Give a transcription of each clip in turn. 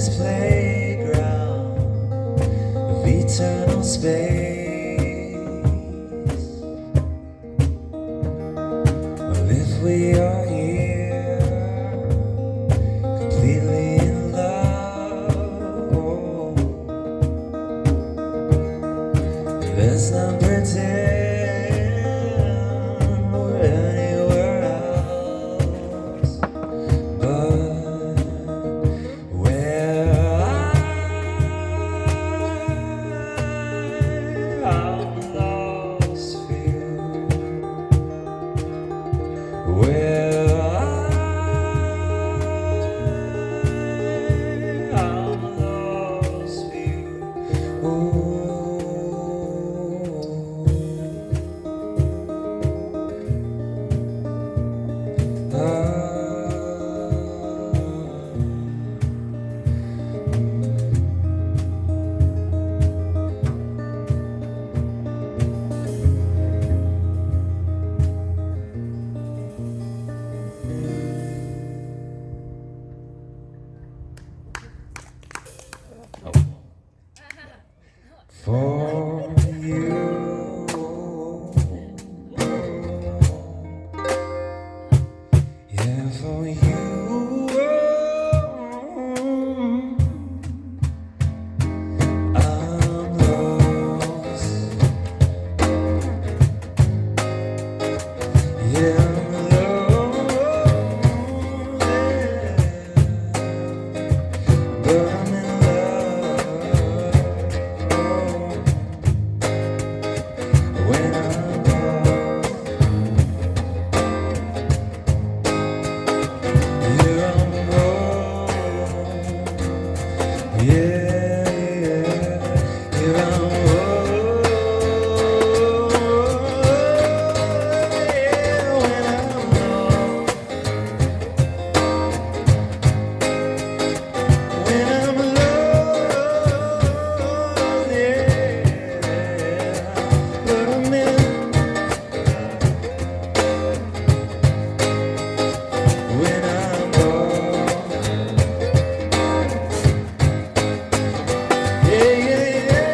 this playground of eternal space. Well, if we are here completely in love, let's not pretend we're anywhere else but where I'm lost for you, where I'm lost for you. Ooh. For you, yeah, for you, I'm lost. Yeah, I'm lost, but I'm in love. When I'm lost, here I'm wrong. Yeah, here I'm wrong. Yeah, when I'm lost, when I'm lost, yeah, but I'm in. When I'm lost, yeah, yeah,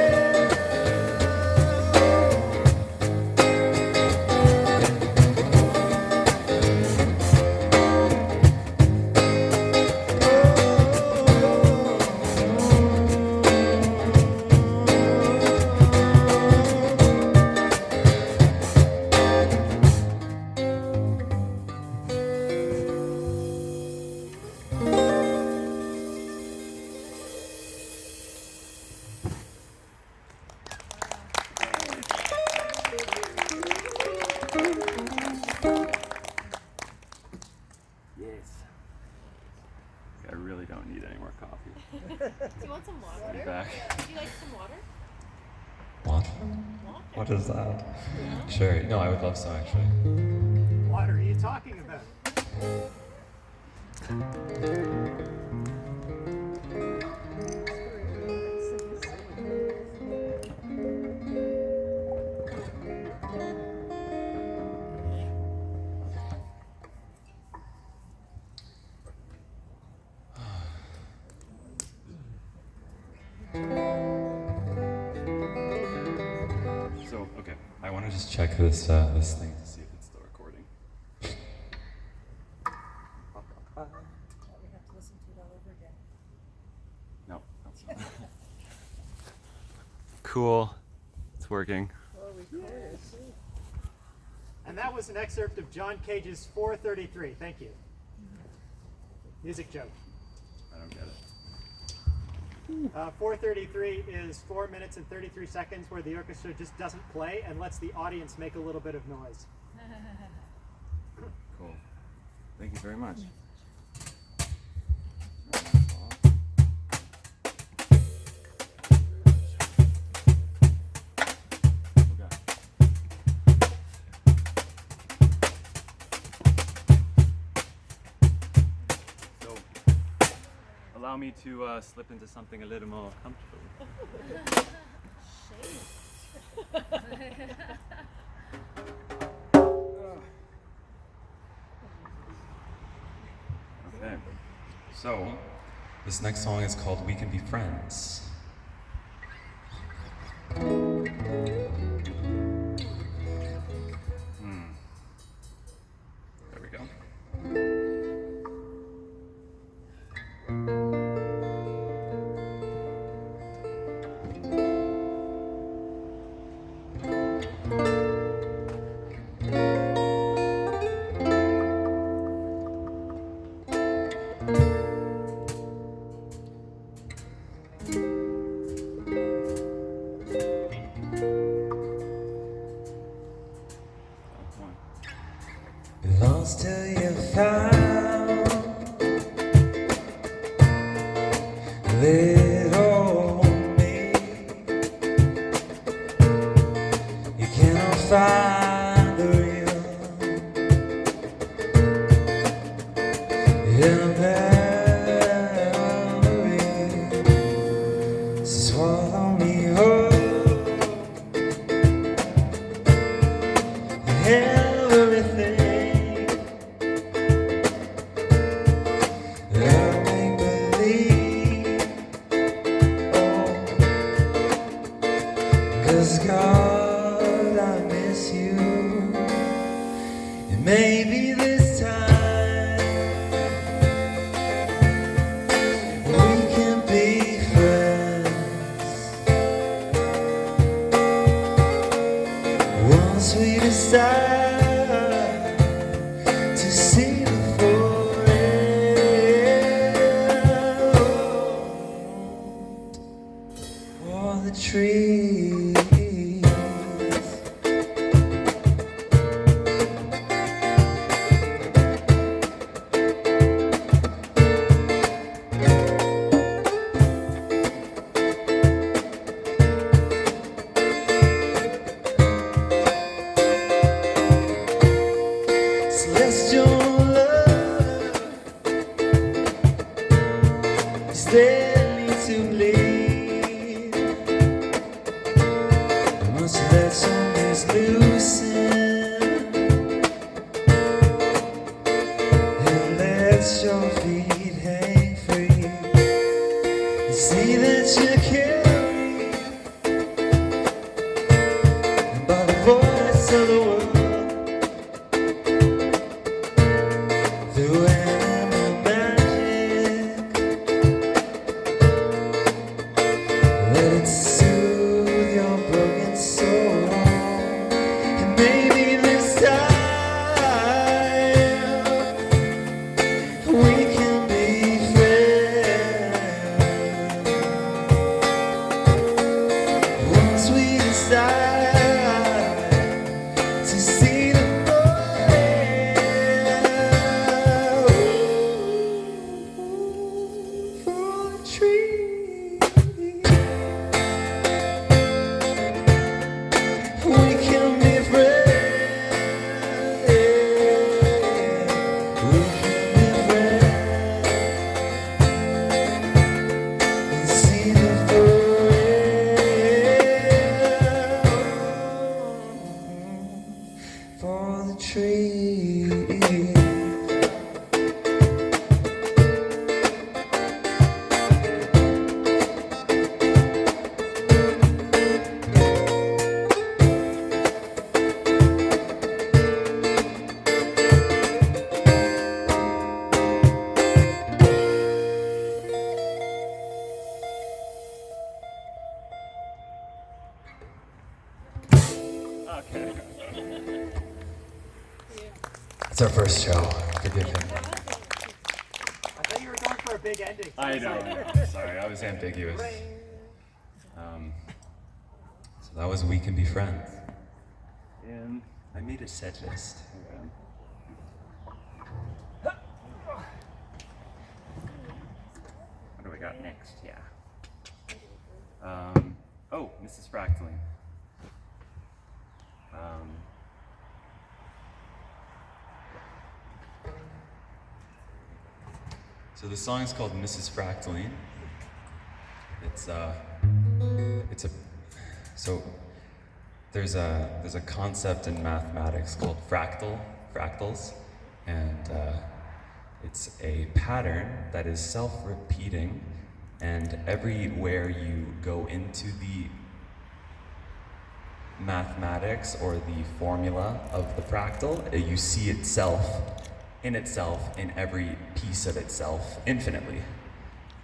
Yes. I really don't need any more coffee. Do you want some water? Be back. Would you like some water? What? Water. What is that? Sure. No, I would love some actually. What are you talking about? So, okay, I want to just check this this thing to see if it's still recording. We have to listen to it all over again. No, that's not. Cool, it's working. Or record it. And that was an excerpt of John Cage's 433. Thank you. Music joke. I don't get it. 433 is 4 minutes and 33 seconds where the orchestra just doesn't play and lets the audience make a little bit of noise. Cool. Thank you very much. So, allow me to slip into something a little more comfortable. Okay, so This next song is called We Can Be Friends. There we go. Lost till you found little me. You cannot find the real in a memory. So swallow me whole. Everything God, I miss you, and maybe this time we can be friends. Once we decide to see the forest or the trees. Celestial love is deadly to bleed. Once you let some is loosen and let your feet hang free, you see that you're carried by the voice of the world. Through animal magic, let it soothe your broken soul, and maybe this time we can be friends. Once we decide to see the for the tree. Okay. It's our first show. Forgive him. I thought you were going for a big ending. I know. Sorry, I was ambiguous. So that was We Can Be Friends. And I made a set list. what do we got next? Yeah. Oh, Mrs. Fractaline. So the song is called Mrs. Fractaline. It's a so there's a concept in mathematics called fractals, and It's a pattern that is self-repeating, and everywhere you go into the mathematics or the formula of the fractal, you see itself in every piece of itself infinitely.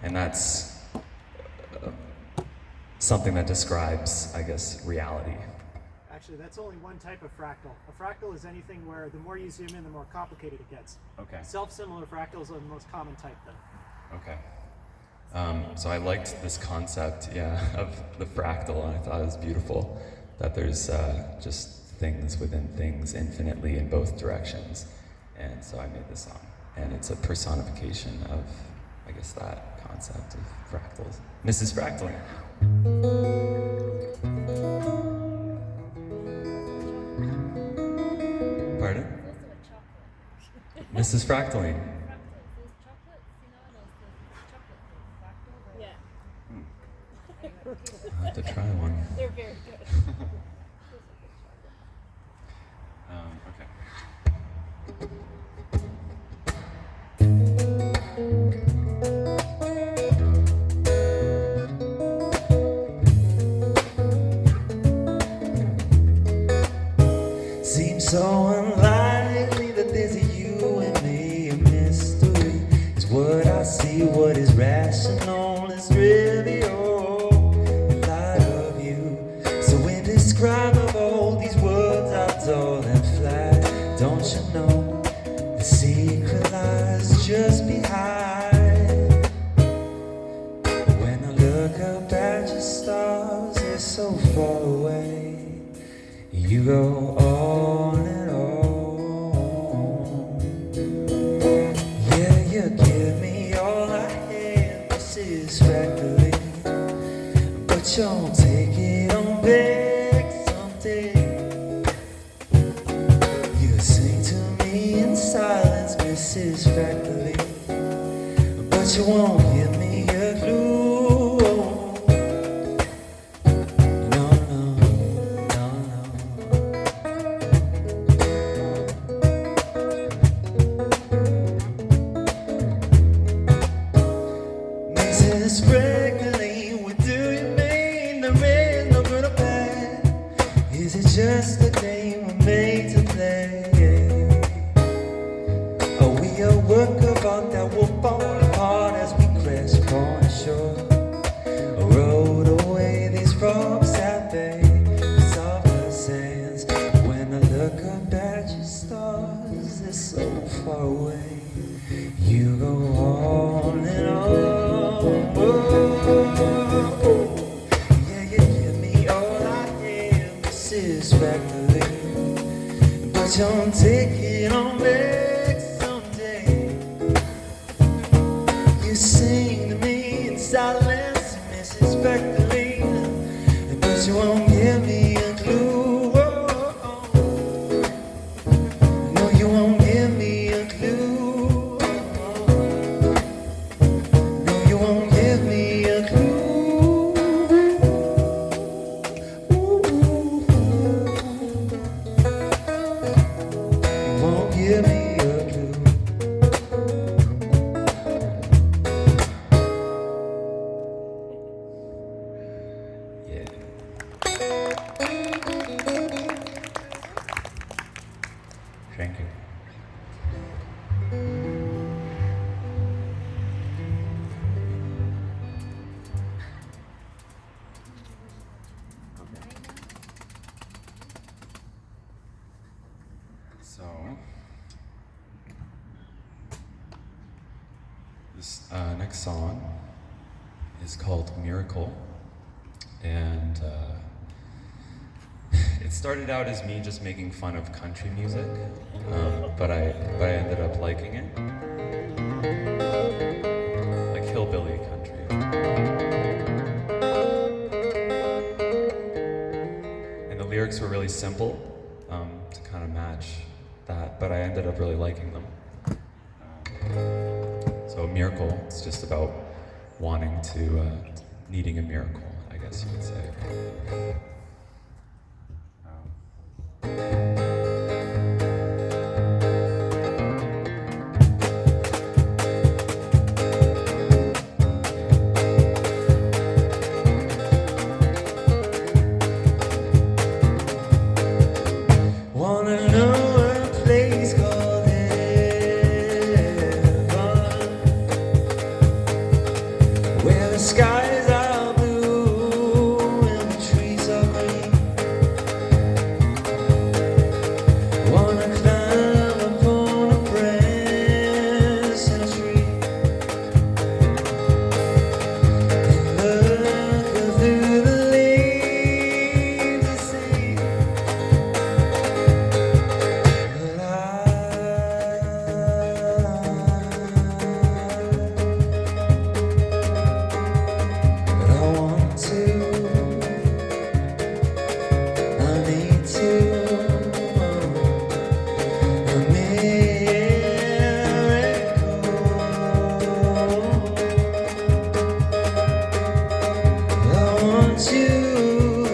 And that's something that describes, I guess, reality. Actually, that's only one type of fractal. A fractal is anything where the more you zoom in, the more complicated it gets. Okay. Self-similar fractals are the most common type, though. Okay. So I liked this concept, of the fractal, and I thought it was beautiful that there's just things within things infinitely in both directions. And so I made this song. And it's a personification of, I guess, that concept of fractals. Mrs. Fractaline. Pardon? Mrs. Fractaline. Yeah. I'll have to try one. They're very good. Okay. Seems so unlikely that there's a you and me. A mystery is what I see. What is rational is trivial in light of you. So indescribable, these words are dull and flat. Don't you know the secret lies just behind? When I look up at your stars, they're so far away. You go on and on. Yeah, you give me all I have, Mrs. Fractaline, but you won't take it on back someday. You sing to me in silence, Mrs. Fractaline, but you won't give me a clue. Just a game we're made to play. Are we a work of art that will fall apart as we crash upon shore? Or rode away these rocks at bay, soft as sands. When I look up at your stars, they're so far away. You go on and on. Yeah, you give me all I have, Mrs. Fractaline, but you won't take it on back someday. You sing to me in silence, Mrs. Fractaline, but you won't give me a clue. No, you won't give me a clue. No, you won't give me a clue. Give me a clue. Yeah. Thank you. So this next song is called Miracle, and it started out as me just making fun of country music, but I ended up liking it, like hillbilly country. And the lyrics were really simple to kind of match that, but I ended up really liking them. So Miracle, it's just about wanting to, needing a miracle, I guess you would say. Wanna know a place called heaven, where the skies are blue and the trees are green. Wanna climb upon a branch in a tree and look through the leaves and see. But I want to, I need to, a miracle. I want you,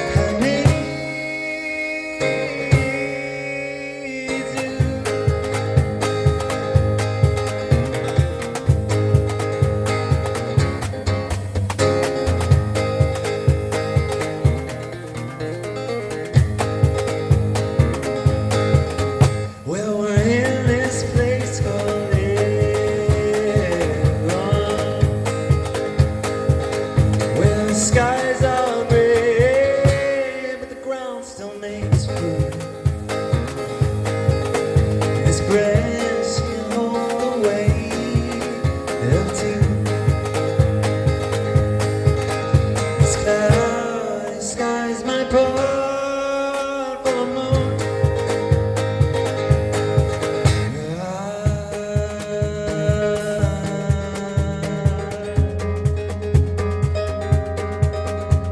I need you. Well, we're in this place called heaven, where the skies are gray, but the ground still makes food. This branch can hold the weight of two. The sky's my part for a moment.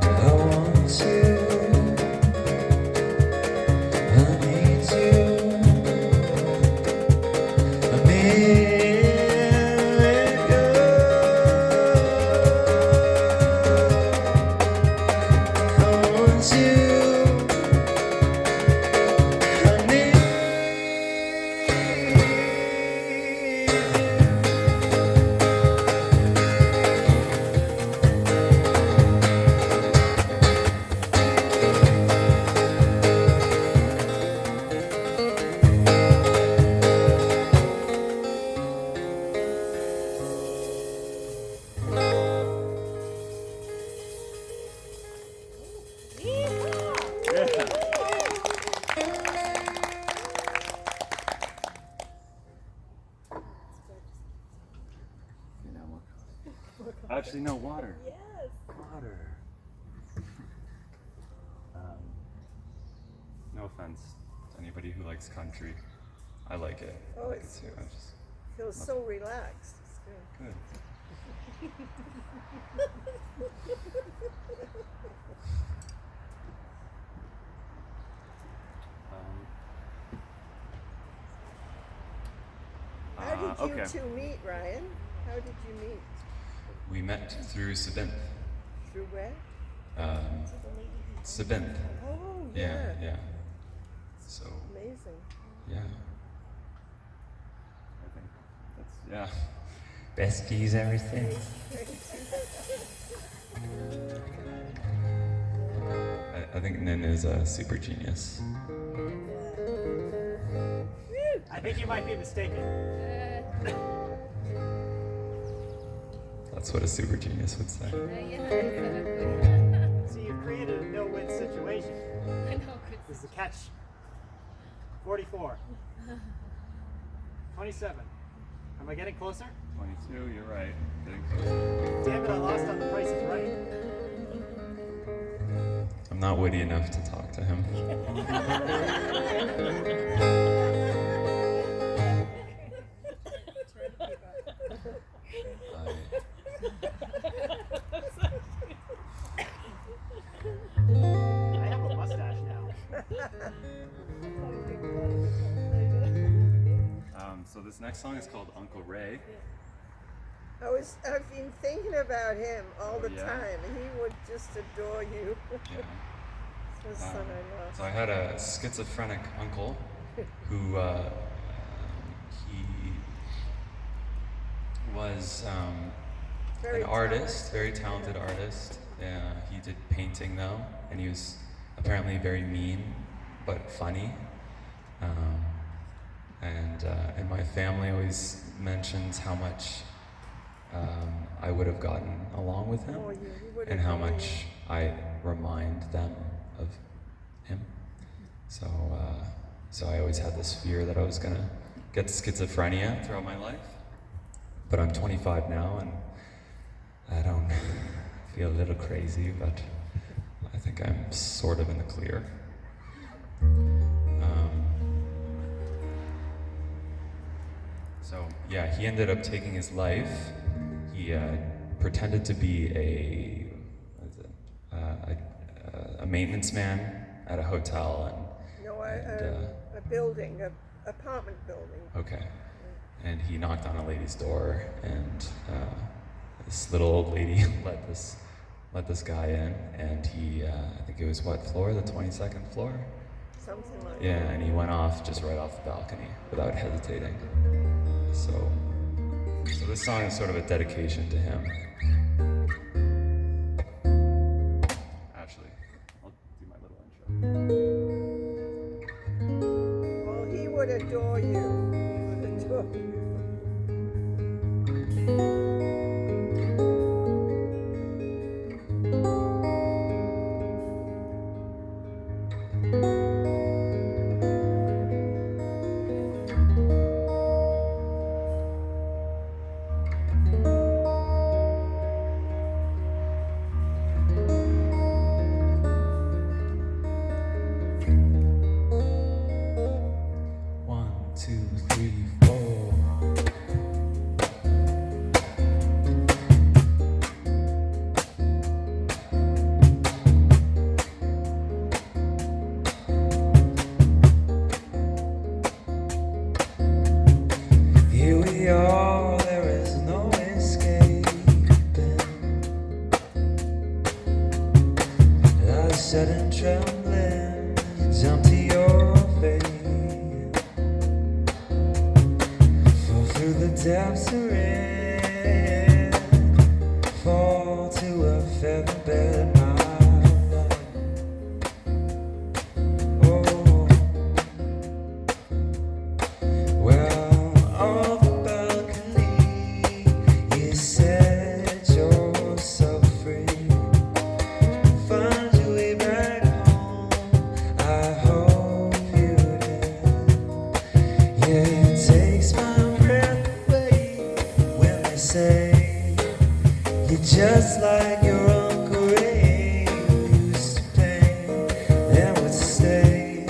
I want you, I need you, a miracle. I want you, I need you. Actually, no, water. Yes. Water. No offense to anybody who likes country. I like it. I Oh, like it it's- too. I just Feels so relaxed. It's good. good. How did you okay. two meet, Ryan? How did you meet? We met through Sabynthe. Through where? Sabynthe. Oh, Yeah, yeah. So, Amazing. yeah. I think that's yeah. Besties, everything. I think Nin is a super genius. I think you might be mistaken. That's what a super genius would say. So you created a no-win situation. I know, good. This is a catch. 44. 27. Am I getting closer? 22. You're right. Getting close. Damn it, I lost on the Price is Right. I'm not witty enough to talk to him. I have a mustache now. So this next song is called Uncle Ray. I've been thinking about him all the yeah? time. He would just adore you. Yeah. It's the son I lost. So I had a schizophrenic uncle who he was Very an artist, very talented artist. He did painting though, and he was apparently very mean. but funny. And my family always mentions how much I would have gotten along with him, Oh, you would and have how been- much I remind them of him. So I always had this fear that I was gonna get schizophrenia throughout my life. But I'm 25 now, and I don't feel a little crazy, but I think I'm sort of in the clear. So yeah, he ended up taking his life. He pretended to be a maintenance man at a hotel, No, and a building, a apartment building. okay. And he knocked on a lady's door, and this little old lady let this guy in, and he, I think it was what floor? The 22nd floor? Something like Yeah, and he went off just right off the balcony without hesitating. So this song is sort of a dedication to him. Actually, I'll do my little intro. Well, he would adore you. He would adore you. One, two, three, four. Here we are, there is no escaping. A sudden trembling jump to your face. Fall through the depths of rain. Fall to a feather bed, my love. Oh, well, on the balcony, you set yourself free. Find your way back home, I hope you did. Yeah, it takes my breath away when they say you're just like your Uncle Ray, who used to play, then would stay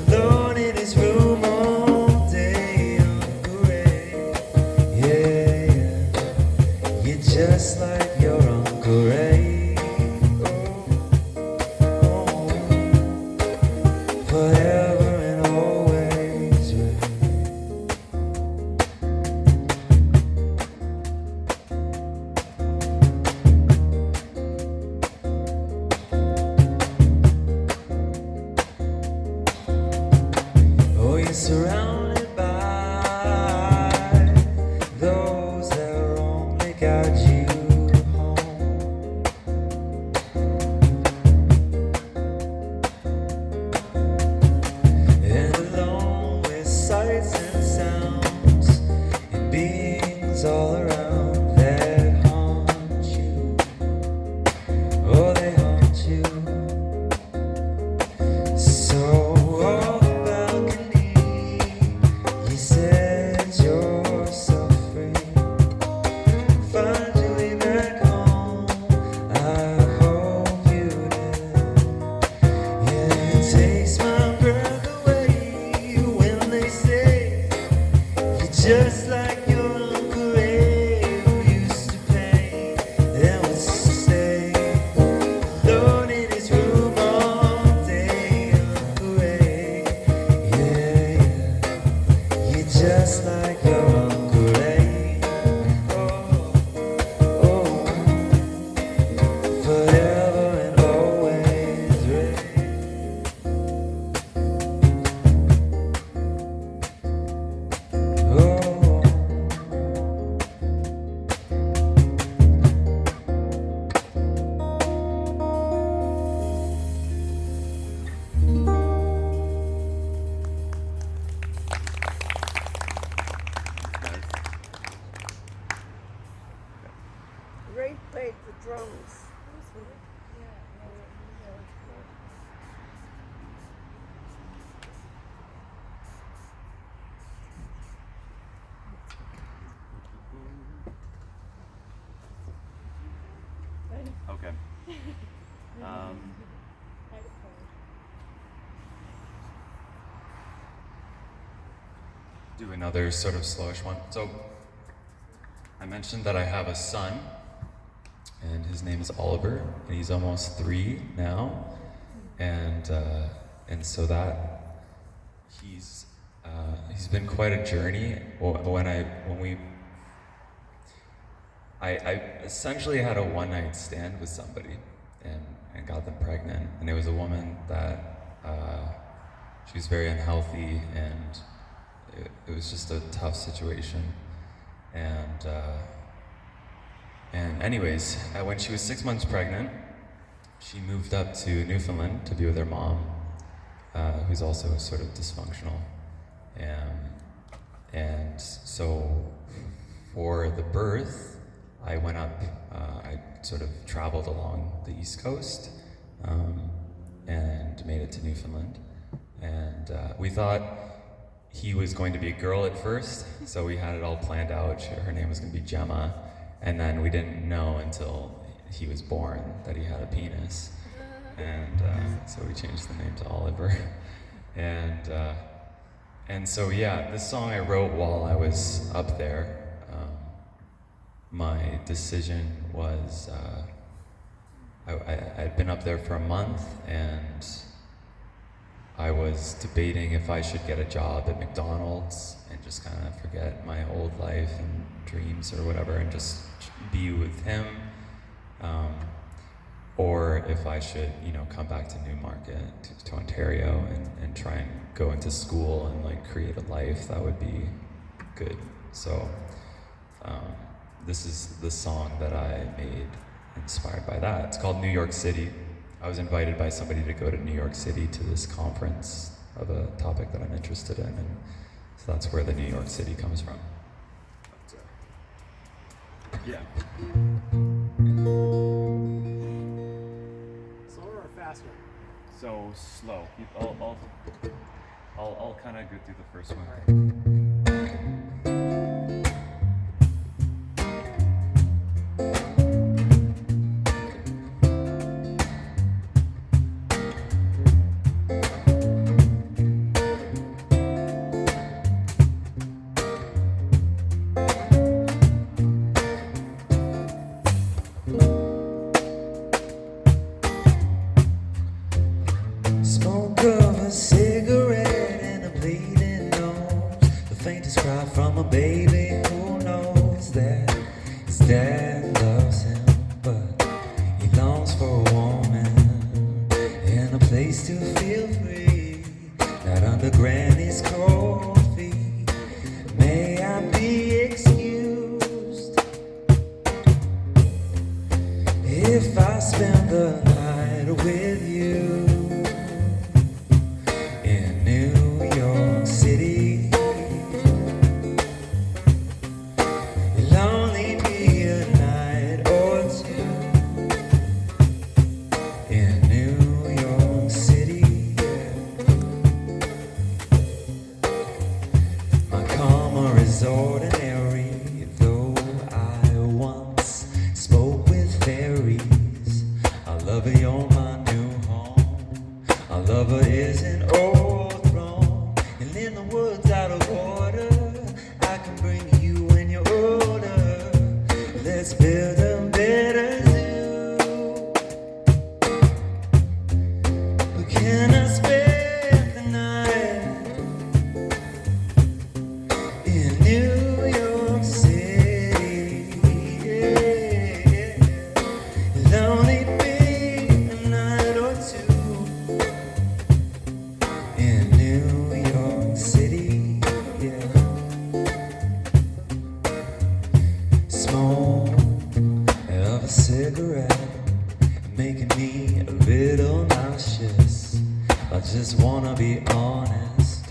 alone in his room all day. Uncle Ray, yeah, yeah, you're just like your Uncle Ray. Oh, forever and always, Ray. Oh, you're surrounded by those that only got you home. And alone with sights and sounds and beings all around that haunt you. Oh, they haunt you. So on the balcony, do another sort of slowish one. So I mentioned that I have a son, and his name is Oliver, and he's almost 3 now, and so that he's been quite a journey. I essentially had a one-night stand with somebody and got them pregnant, and it was a woman that she was very unhealthy, and it was just a tough situation. And anyways, when she was 6 months pregnant, she moved up to Newfoundland to be with her mom, who's also sort of dysfunctional. And so for the birth, I went up, I sort of traveled along the East Coast and made it to Newfoundland. And we thought he was going to be a girl at first, so we had it all planned out. Her name was going to be Gemma. And then we didn't know until he was born that he had a penis. And so we changed the name to Oliver. And so yeah, this song I wrote while I was up there. My decision was, I'd been up there for a month, and I was debating if I should get a job at McDonald's and just kind of forget my old life and dreams or whatever and just be with him, or if I should, come back to Newmarket, to Ontario, and try and go into school and like create a life that would be good. So this is the song that I made inspired by that. It's called New York City. I was invited by somebody to go to New York City to this conference of a topic that I'm interested in, and so that's where the New York City comes from. Yeah. Slower or faster? So slow. I'll kind of go through the first one. Smoke of a cigarette and a bleeding nose. The faintest cry from a baby who knows that his dad loves him, but he longs for a woman and a place to feel free, not under granny's cold feet. May I be excused if I spend the night with you in New York City? It'll only be a night or two in New York City, yeah. My karma is ordinary, though I once spoke with fairies. Our lover, you're my new home. Our lover is an old throne, and in the woods out of order, I can bring you when you're older. Let's build a better zoo. But can I spend the night in New York City? Yeah. It'll only be a night or two in New York City, yeah. Smoke of a cigarette making me a little nauseous. I just wanna be honest.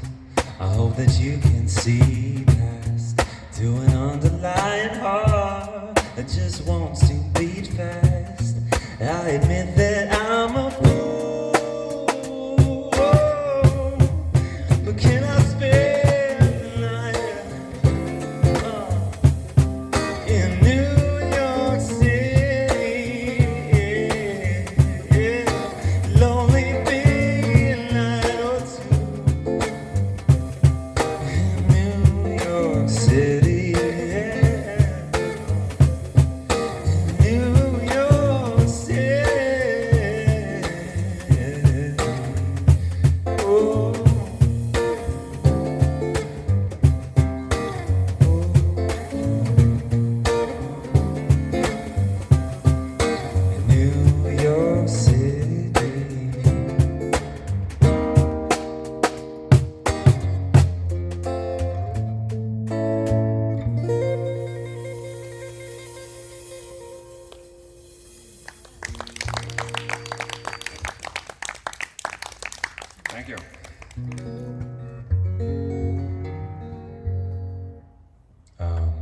I hope that you can see past to an underlying heart that just wants to beat fast. I admit that I'm a fool, but can I spend the night in New York City? Yeah. It'll only be a night or two in New Um,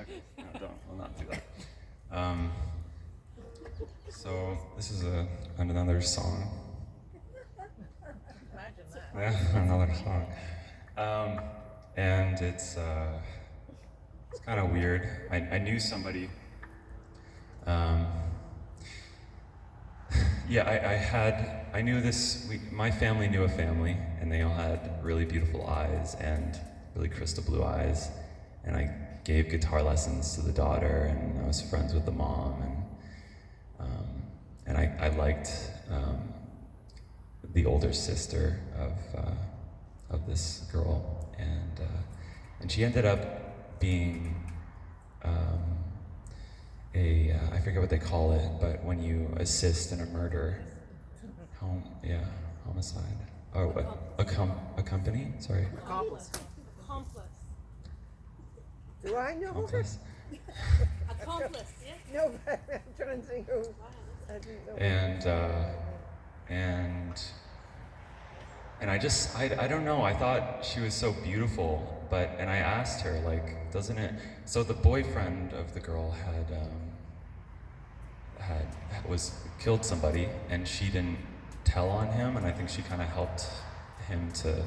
Okay, no, don't. We'll not do that. so this is another song. Yeah, another song. And it's kind of weird. I knew somebody. Yeah, I knew this. My family knew a family, and they all had really beautiful eyes and really crystal blue eyes. And I gave guitar lessons to the daughter, and I was friends with the mom, and I liked the older sister of this girl, and she ended up being I forget what they call it, but when you assist in a murder, homicide. Oh, a company? Sorry. Accomplice. Accomplice. Do I know her? Accomplice. Accomplice, yeah. No, but I'm trying to think who. I didn't know. And I don't know, I thought she was so beautiful, and I asked her, like, doesn't it, so the boyfriend of the girl was killed somebody, and she didn't tell on him, and I think she kind of helped him to